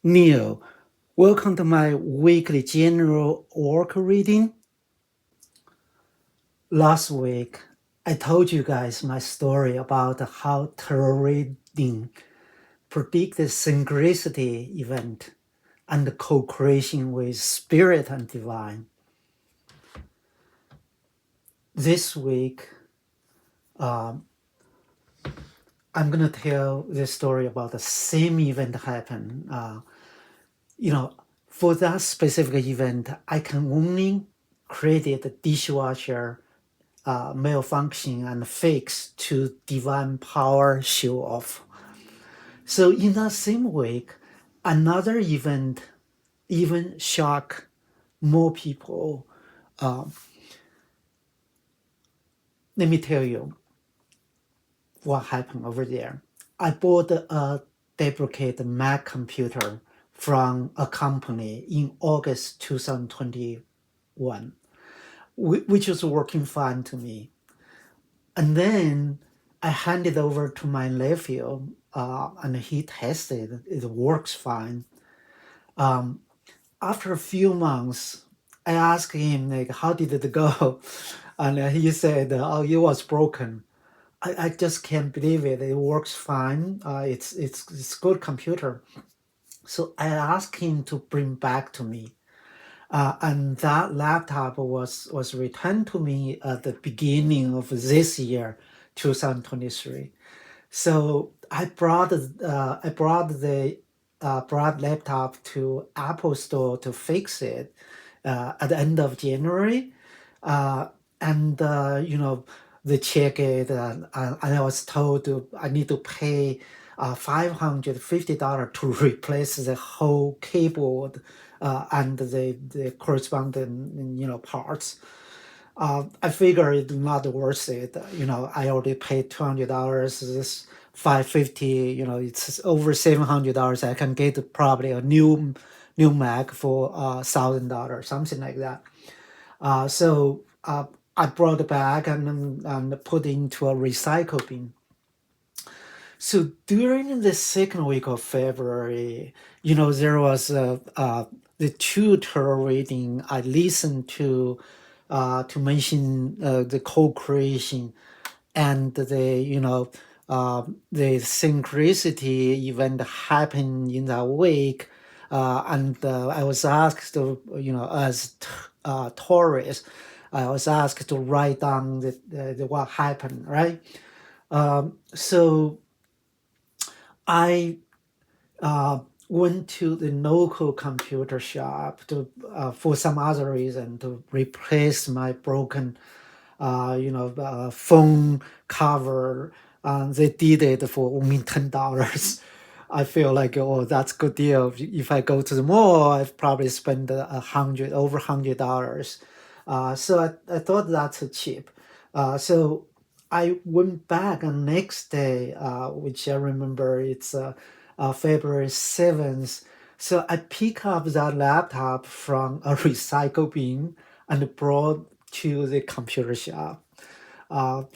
Neil, welcome to my weekly general oracle reading. Last week, I told you guys my story about how tarot reading predicted synchronicity event and co-creation with spirit and divine. This week, I'm going to tell this story about the same event happen. For that specific event, I can only credit the dishwasher malfunction and fix to divine power show off. So in that same week, another event even shock more people. Let me tell you what happened over there. I bought a deprecated Mac computer from a company in August 2021, which was working fine to me. And then I handed over to my nephew, and he tested. It works fine. After a few months, I asked him, like, how did it go? And he said, oh, it was broken. I just can't believe it. It works fine. It's good computer. So I asked him to bring back to me. And that laptop was returned to me at the beginning of this year, 2023. So I brought the laptop to Apple Store to fix it at the end of January, and they check it, and I was told I need to pay $550 to replace the whole keyboard and the corresponding parts. I figure it's not worth it. I already paid $200. This $550. It's over $700. I can get probably a new Mac for $1,000, something like that. So I brought it back and put into a recycle bin. So during the second week of February, there was the two tarot reading I listened to mention the co-creation and the synchronicity event happened in that week, and I was asked to, as Taurus, I was asked to write down the what happened, right? So I went to the local computer shop to for some other reason to replace my broken phone cover. They did it for only $10. I feel like, oh, that's good deal. If I go to the mall, I've probably spend over $100. So I thought that's cheap. So I went back and next day, which I remember it's February 7th. So I pick up that laptop from a recycle bin and brought to the computer shop. When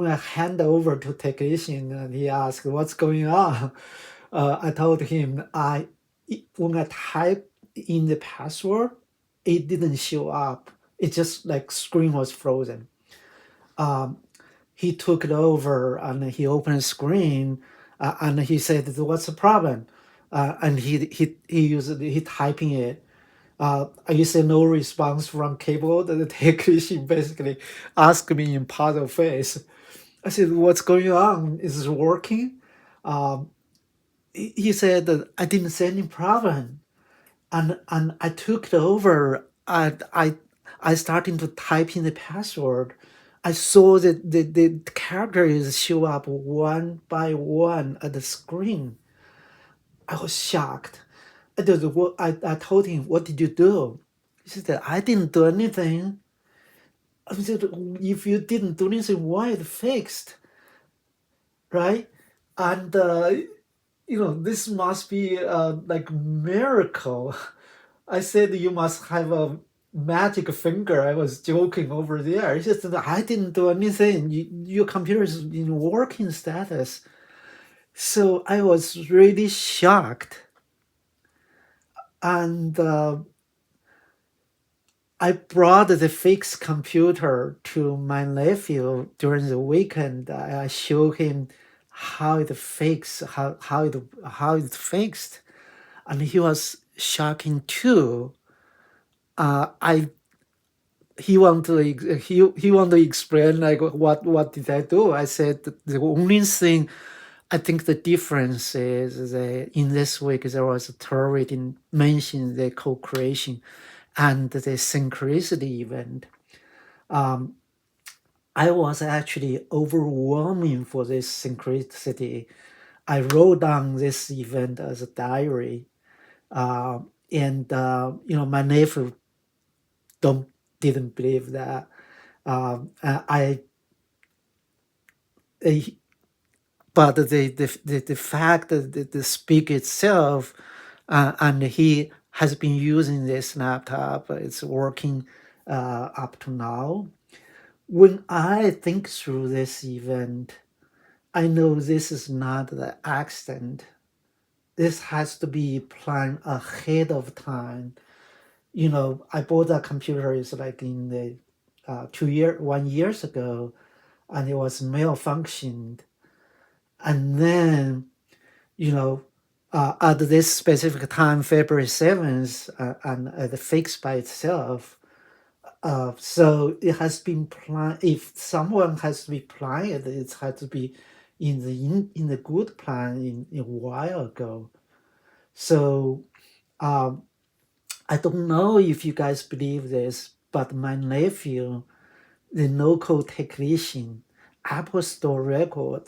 I hand over to technician, and he asked, "What's going on?" I told him when I type in the password, it didn't show up. It just like screen was frozen. He took it over and he opened the screen, and he said, "What's the problem?" And he typing it. I said no response from keyboard. The technician basically asked me in puzzle face. I said, "What's going on? Is it working?" He said that I didn't see any problem, and I took it over. I started to type in the password. I saw that the characters show up one by one at the screen. I was shocked. I told him, "What did you do?" He said, "I didn't do anything." I said, "If you didn't do anything, why it fixed?" Right? And this must be like miracle. I said, "You must have a magic finger." I was joking over there. He said, "I didn't do anything. Your computer is in working status." So I was really shocked, and I brought the fixed computer to my nephew during the weekend. I showed him how it fixed, how it fixed, and he was shocking too. I he want to explain like what did I do? I said the only thing I think the difference is that in this week there was a Tarot reading mentioned the co-creation and the synchronicity event. Um, I was actually overwhelming for this synchronicity. I wrote down this event as a diary, and my nephew don't didn't believe that. I but the fact that the speak itself, and he has been using this laptop, it's working up to now. When I think through this event, I know this is not the accident. This has to be planned ahead of time. I bought a computer is like in the 1 years ago, and it was malfunctioned. And then, you know, at this specific time, February 7th, and the fix by itself. So it has been planned. If someone has to be planned, it has to be in the good plan in a while ago. So I don't know if you guys believe this, but my nephew, the local technician, Apple Store record,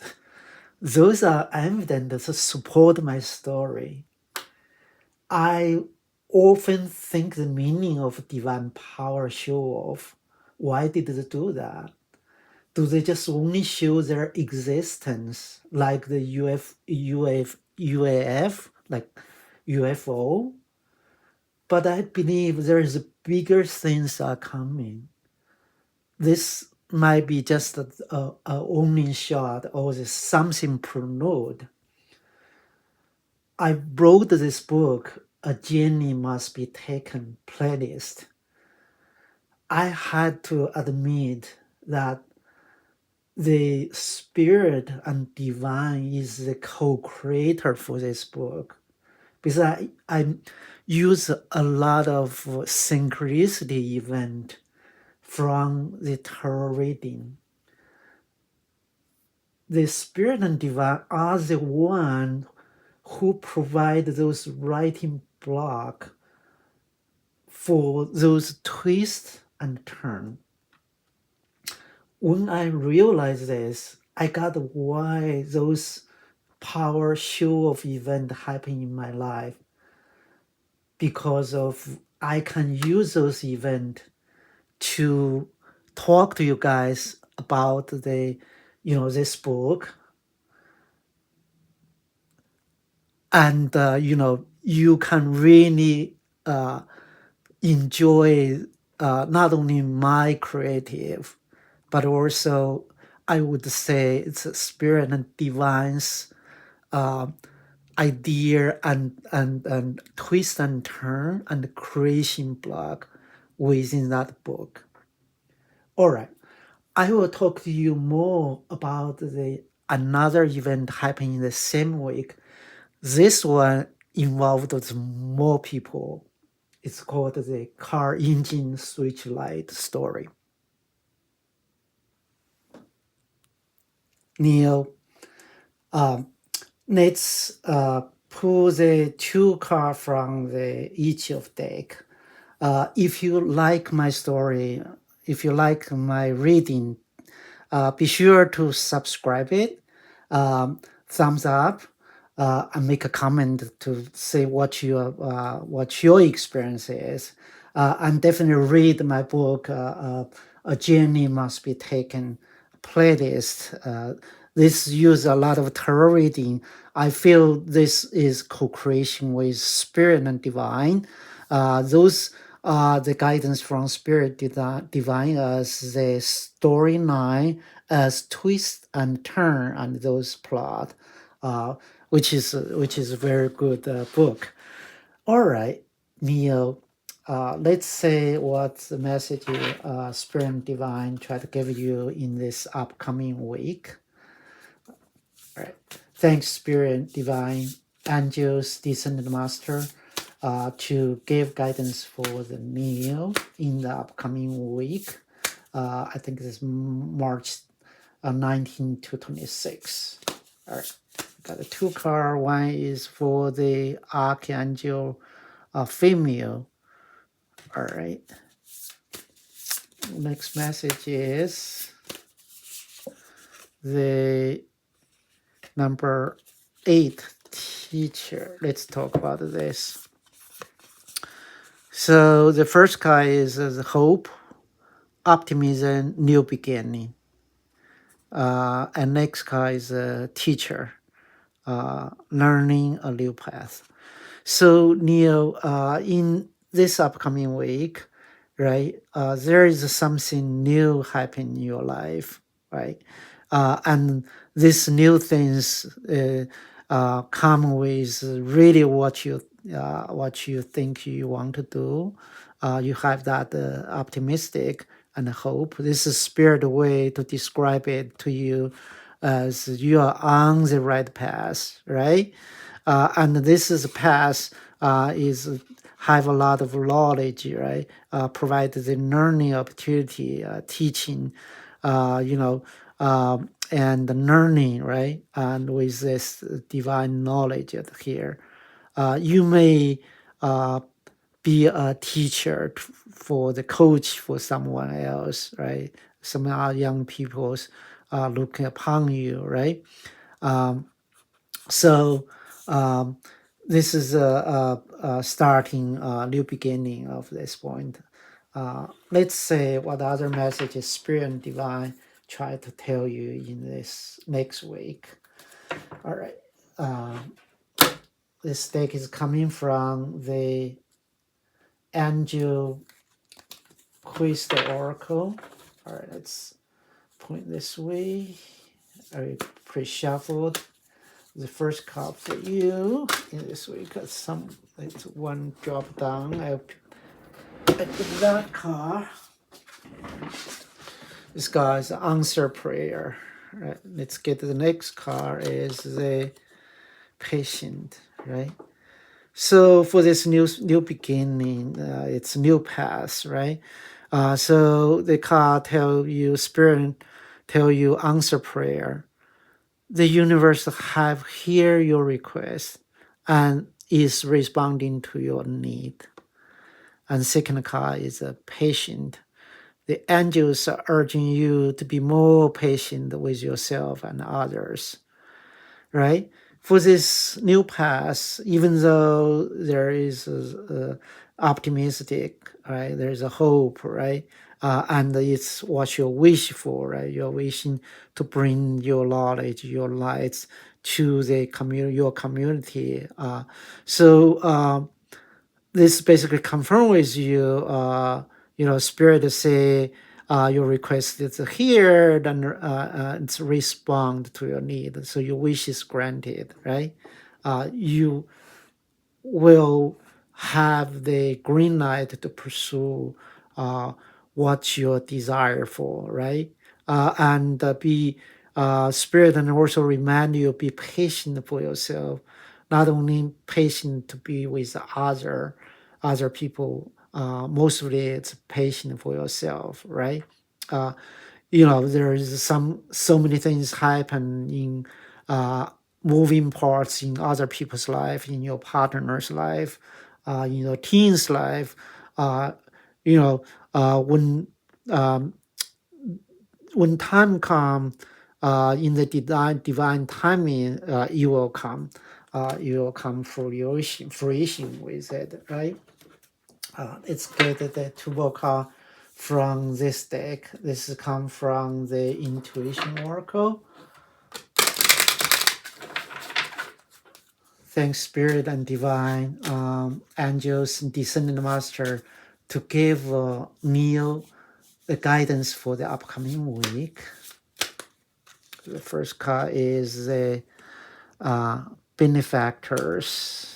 those are evidence to support my story. I often think the meaning of divine power show off. Why did they do that? Do they just only show their existence like the UAF, like UFO? But I believe there is bigger things are coming. This might be just a only shot or something prelude. I wrote this book, A Journey Must Be Taken playlist. I had to admit that the spirit and divine is the co-creator for this book, because I use a lot of synchronicity event from the tarot reading. The spirit and divine are the one who provide those writing block for those twists and turns. When I realized this, I got why those power show of event happen in my life, because of I can use those events to talk to you guys about this book, and you can really enjoy not only my creative, but also I would say it's a spirit and divine's idea and twist and turn and creation block within that book. All right, I will talk to you more about the another event happening the same week. This one involved more people. It's called the car engine switch light story. Neil, let's pull the two cards from the each of deck. If you like my story, if you like my reading, be sure to subscribe it, thumbs up, and make a comment to say what your experience is. And definitely read my book, A Journey Must Be Taken playlist. This use a lot of tarot reading. I feel this is co-creation with spirit and divine. Those are the guidance from spirit divine as the storyline, as twist and turn and those plot. which is a very good book. All right, Neo. Let's say what the message Spirit and Divine try to give you in this upcoming week. All right. Thanks, Spirit, Divine, Angels, Descended Master, to give guidance for the Neo in the upcoming week. I think it's March 19 to 26. All right. Got a two card. One is for the Archangel female. All right. Next message is the number 8 teacher. Let's talk about this. So the first card is the hope, optimism, new beginning. And next card is a teacher, learning a new path. So Neo, in this upcoming week, right, there is something new happening in your life, right? And these new things come with really what you think you want to do. You have that optimistic and hope. This is spirit way to describe it to you as you are on the right path, right? And this is path is have a lot of knowledge, right? Provide the learning opportunity, teaching, and learning, right? And with this divine knowledge here, you may be a teacher for the coach for someone else, right? Some young people's looking upon you, right? So this is a starting new beginning of this point. Let's say what other messages Spirit and Divine try to tell you in this next week. All right. This deck is coming from the Angel Crystal Oracle. All right, let's point this way. I pre-shuffled the first card for you in this week. It's one drop down. I put that card. This guy is answer prayer. Right. Let's get to the next card. Is the patient. Right. So for this new beginning, it's new path. Right. So the card tell you spirit, tell you answer prayer. The universe have hear your request and is responding to your need. And second card is a patient. The angels are urging you to be more patient with yourself and others, right? For this new path, even though there is optimistic, right? There's a hope, right? And it's what you wish for, right? You're wishing to bring your knowledge, your lights to the community, your community. So this basically confirm with you, spirit say your request is here, then it's respond to your need. So your wish is granted, right? You will have the green light to pursue what you desire for, right? And be spirit and also remind you be patient for yourself, not only patient to be with other people. Mostly it's patient for yourself, right? There is so many things happen in moving parts in other people's life, in your partner's life, in your teen's life. When when time comes, in the divine timing, you will come. You will come fruition with it, right? It's good that the two card from this deck. This come from the Intuition Oracle. Thanks, Spirit and Divine, Angels, and Descendant Master, to give Neil the guidance for the upcoming week. The first card is the benefactors.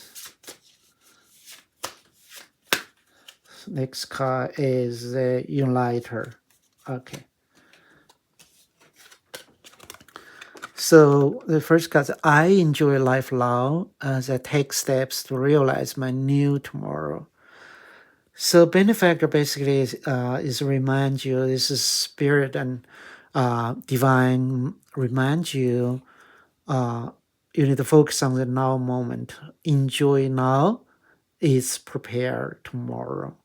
Next card is the uniter. Okay. So the first card, I enjoy life now as I take steps to realize my new tomorrow. So benefactor basically is remind you, this is spirit and divine remind you, you need to focus on the now moment. Enjoy now is prepare tomorrow,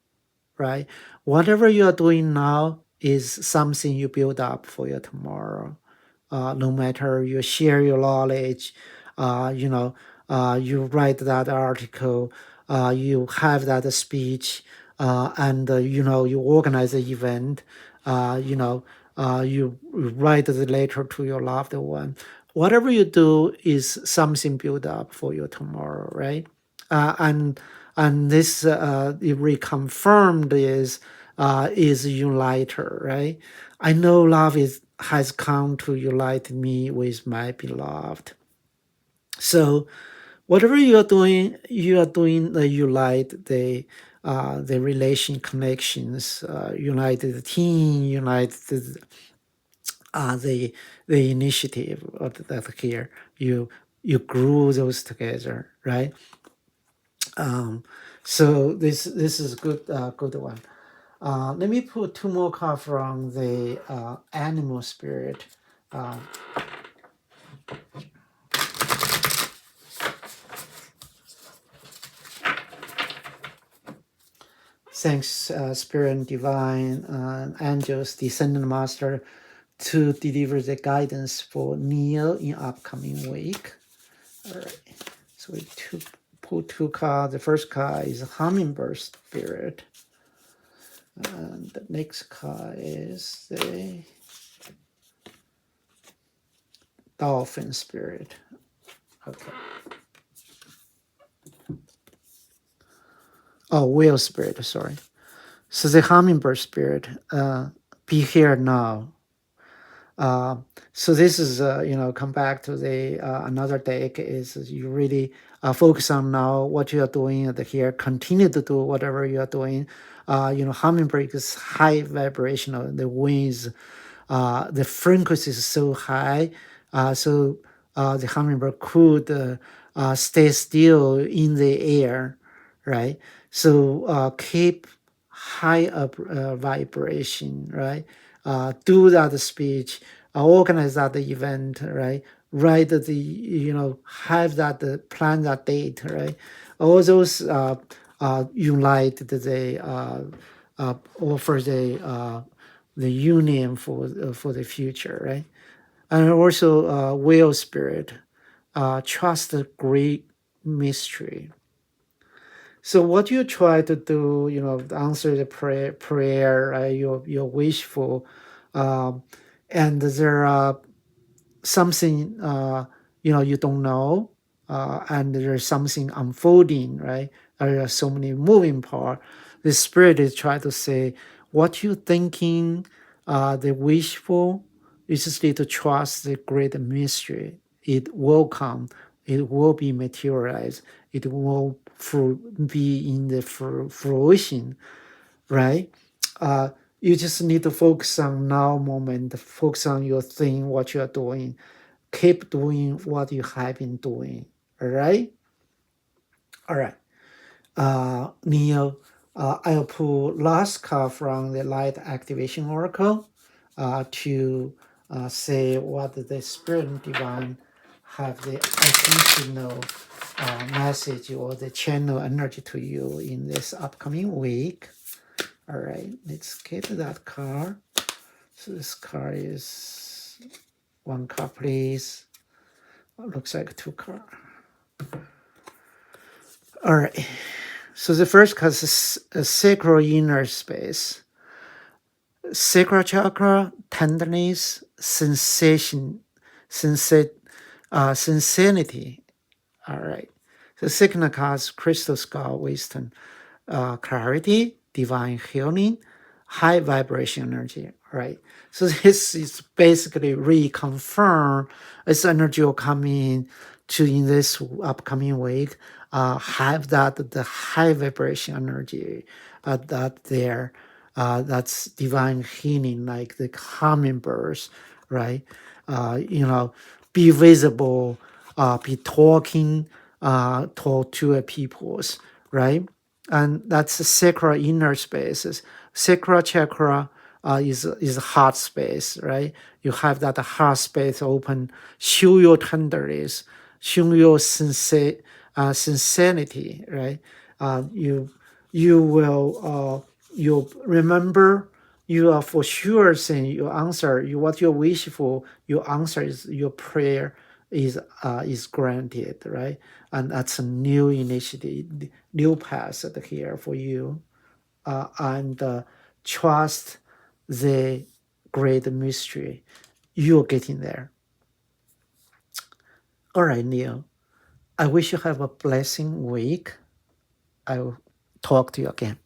right? Whatever you are doing now is something you build up for your tomorrow. No matter you share your knowledge, you know, you write that article, you have that speech, and you know, you organize the event, you know, you write the letter to your loved one. Whatever you do is something built up for your tomorrow, right? And this it reconfirmed is uniter, right? I know love has come to unite me with my beloved. So whatever you are doing unite the relation connections, unite the team, unite the initiative of that here. You grew those together, right? So this is good one. Let me put two more cards from the animal spirit. Thanks, Spirit and Divine Angels, Descendant Master, to deliver the guidance for Neil in upcoming week. All right. So we pull two cards. The first card is Hummingbird Spirit. And the next card is the Dolphin Spirit. Okay. Oh, Whale Spirit, sorry. So the Hummingbird Spirit, be here now. So this is, come back to the another deck is you really focus on now what you are doing at here, continue to do whatever you are doing. Hummingbird is high vibrational, the winds, the frequency is so high, so the hummingbird could stay still in the air, right? So keep high up vibration, right? Do that speech, organize that event, right? Write have that plan that date, right? All those unite offer the union for the future, right? And also will spirit, trust the great mystery. So what you try to do, answer the prayer, your wish for, and there are something you don't know, and there's something unfolding, right? There are so many moving parts. The spirit is trying to say what you thinking, the wish for. You just need to trust the great mystery. It will come. It will be materialized. It will be in the fruition, right? You just need to focus on now moment, focus on your thing, what you are doing. Keep doing what you have been doing. All right? All right. Neil, I'll pull last card from the Light Activation Oracle to say what the Spirit and Divine have the additional message or the channel energy to you in this upcoming week. All right, let's get that card. So this card is one card, please. Looks like two cards. All right. So the first card is a sacral inner space. Sacral chakra, tenderness, sensation, sincerity. All right. The second card is crystal skull, wisdom, clarity, divine healing, high vibration energy. Right. So this is basically reconfirm this energy will come in to in this upcoming week have that the high vibration energy that there that's divine healing like the hummingbirds, right? Be visible, be talking to a peoples, right? And that's the sacral inner spaces. Sacral chakra is heart space, right? You have that heart space open, show your tenderness, show your sincerity, right? You will you remember you are for sure saying your answer, you what you wish for, your answer is your prayer is granted, right? And that's a new initiative, new path here for you, and trust the great mystery. You're getting there. All right, Neil. I wish you have a blessing week. I will talk to you again.